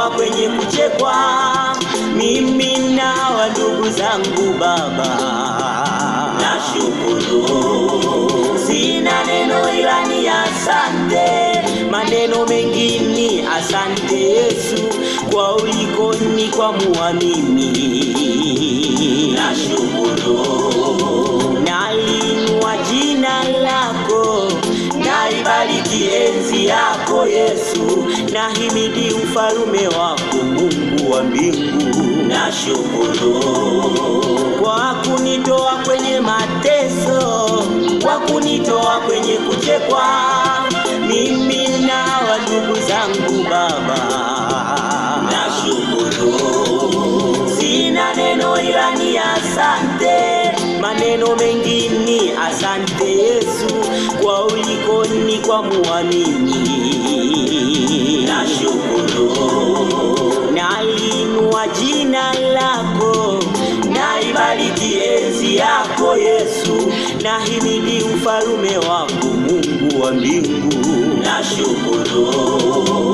kunitoa kwenye kuchekwa mimi na ndugu zangu Baba. Nashukuru, sina neno ila ni asante, maneno mengine asante Yesu kwa ulikoni kwa muamini. Nashukuru, nainua jina lako, naibariki enzi yako Yesu, nahimidi ufalme wako Mungu wa mbingu. Nashukuru kwa kunitoa kwenye mateso, kwa kunitoa kwenye kuchekwa mimi na ndugu zangu Baba. Nashukuru, sina neno ila ni asante, maneno mengine asante Yesu kwa ulikoni kwa muamini. Nashukuru, nainua jina lako, naibariki enzi yako Yesu, nahimidi ufalme wako Mungu wa mbingu. Nashukuru.